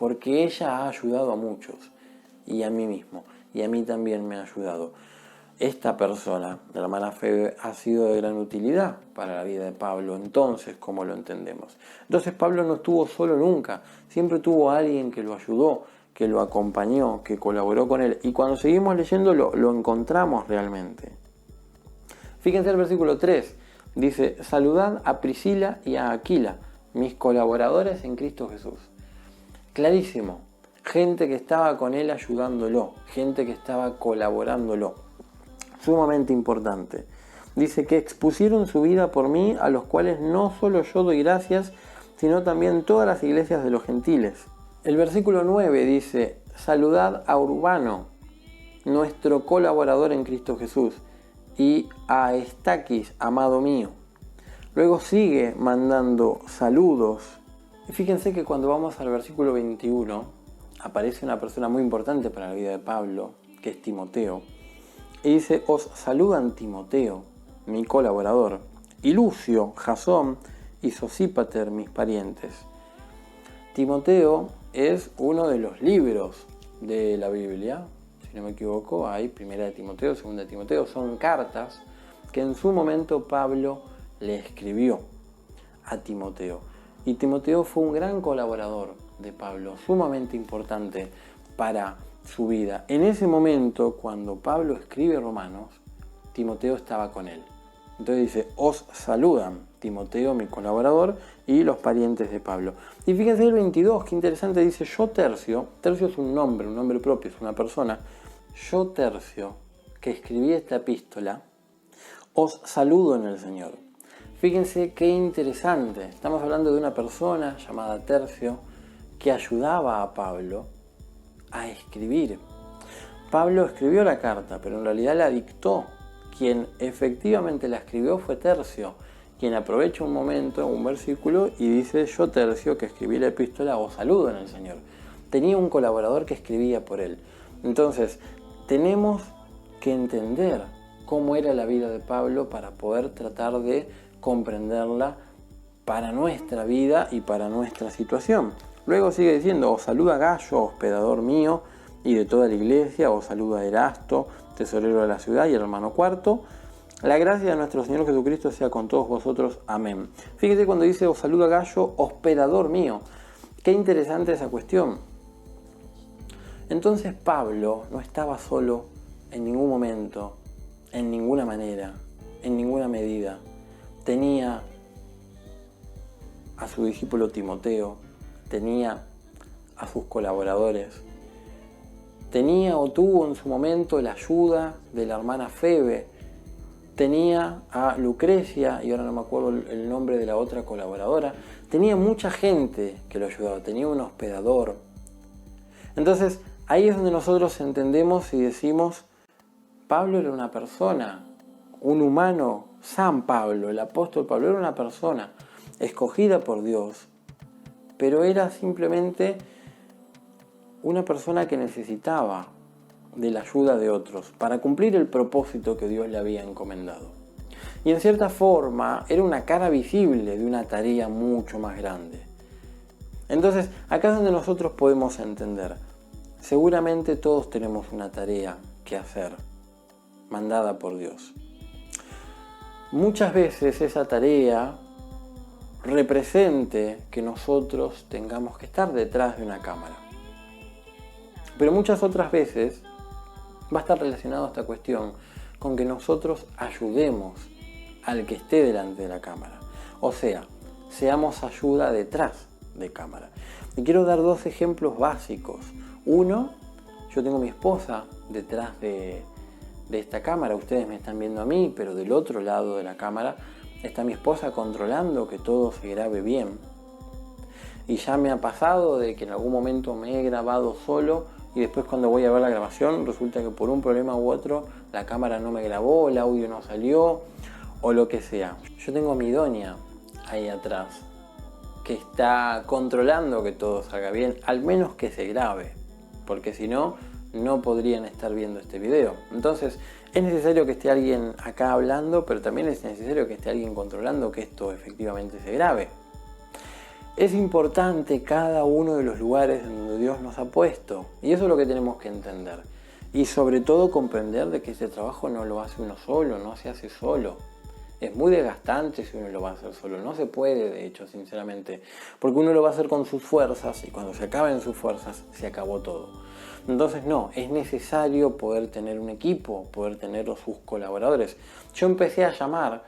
porque ella ha ayudado a muchos, y a mí mismo, y a mí también me ha ayudado. Esta persona, la hermana Febe, ha sido de gran utilidad para la vida de Pablo. Entonces, ¿cómo lo entendemos? Entonces Pablo no estuvo solo nunca, siempre tuvo a alguien que lo ayudó, que lo acompañó, que colaboró con él. Y cuando seguimos leyendo lo encontramos realmente. Fíjense el versículo 3, dice: saludad a Priscila y a Aquila, mis colaboradores en Cristo Jesús. Clarísimo, gente que estaba con él ayudándolo, gente que estaba colaborándolo. Sumamente importante. Dice que expusieron su vida por mí, a los cuales no solo yo doy gracias, sino también todas las iglesias de los gentiles. El versículo 9 dice: saludad a Urbano, nuestro colaborador en Cristo Jesús, y a Estaquis, amado mío. Luego sigue mandando saludos. Y fíjense que cuando vamos al versículo 21, aparece una persona muy importante para la vida de Pablo, que es Timoteo. Y dice: os saludan Timoteo, mi colaborador, y Lucio, Jasón y Sosípater, mis parientes. Timoteo es uno de los libros de la Biblia, si no me equivoco. Hay Primera de Timoteo, Segunda de Timoteo, son cartas que en su momento Pablo le escribió a Timoteo. Y Timoteo fue un gran colaborador de Pablo, sumamente importante para su vida. En ese momento, cuando Pablo escribe Romanos, Timoteo estaba con él. Entonces dice: os saludan Timoteo, mi colaborador, y los parientes de Pablo. Y fíjense el 22, qué interesante, dice: yo Tercio es un nombre propio, es una persona. Yo Tercio, que escribí esta epístola, os saludo en el Señor. Fíjense qué interesante, estamos hablando de una persona llamada Tercio que ayudaba a Pablo a escribir. Pablo escribió la carta, pero en realidad la dictó. Quien efectivamente la escribió fue Tercio, quien aprovecha un momento, un versículo, y dice: yo Tercio, que escribí la epístola, os saludo en el Señor. Tenía un colaborador que escribía por él. Entonces, tenemos que entender cómo era la vida de Pablo para poder tratar de comprenderla para nuestra vida y para nuestra situación. Luego sigue diciendo: os saluda Gallo, hospedador mío y de toda la iglesia, os saluda Erasto, tesorero de la ciudad, y el hermano Cuarto. La gracia de nuestro Señor Jesucristo sea con todos vosotros. Amén. Fíjate cuando dice: os saluda Gallo, hospedador mío. Qué interesante esa cuestión. Entonces Pablo no estaba solo en ningún momento, en ninguna manera, en ninguna medida. Tenía a su discípulo Timoteo, tenía a sus colaboradores, tenía o tuvo en su momento la ayuda de la hermana Febe, tenía a Lucrecia, y ahora no me acuerdo el nombre de la otra colaboradora, tenía mucha gente que lo ayudaba, tenía un hospedador. Entonces ahí es donde nosotros entendemos y decimos: Pablo era una persona, un humano. San Pablo, el apóstol Pablo, era una persona escogida por Dios, pero era simplemente una persona que necesitaba de la ayuda de otros para cumplir el propósito que Dios le había encomendado. Y en cierta forma era una cara visible de una tarea mucho más grande. Entonces, acá es donde nosotros podemos entender: seguramente todos tenemos una tarea que hacer, mandada por Dios. Muchas veces esa tarea represente que nosotros tengamos que estar detrás de una cámara. Pero muchas otras veces va a estar relacionado esta cuestión con que nosotros ayudemos al que esté delante de la cámara. O sea, seamos ayuda detrás de cámara. Y quiero dar dos ejemplos básicos. Uno, yo tengo a mi esposa detrás de esta cámara. Ustedes me están viendo a mí, pero del otro lado de la cámara está mi esposa controlando que todo se grabe bien. Y ya me ha pasado de que en algún momento me he grabado solo y después cuando voy a ver la grabación resulta que por un problema u otro la cámara no me grabó, el audio no salió o lo que sea. Yo tengo a mi doña ahí atrás que está controlando que todo salga bien, al menos que se grabe, porque si no, no podrían estar viendo este video. Entonces es necesario que esté alguien acá hablando, pero también es necesario que esté alguien controlando que esto efectivamente se grabe. Es importante cada uno de los lugares donde Dios nos ha puesto. Y eso es lo que tenemos que entender. Y sobre todo comprender de que este trabajo no lo hace uno solo, no se hace solo. Es muy desgastante si uno lo va a hacer solo. No se puede, de hecho, sinceramente. Porque uno lo va a hacer con sus fuerzas y cuando se acaben sus fuerzas, se acabó todo. Entonces no, es necesario poder tener un equipo, poder tener sus colaboradores. Yo empecé a llamar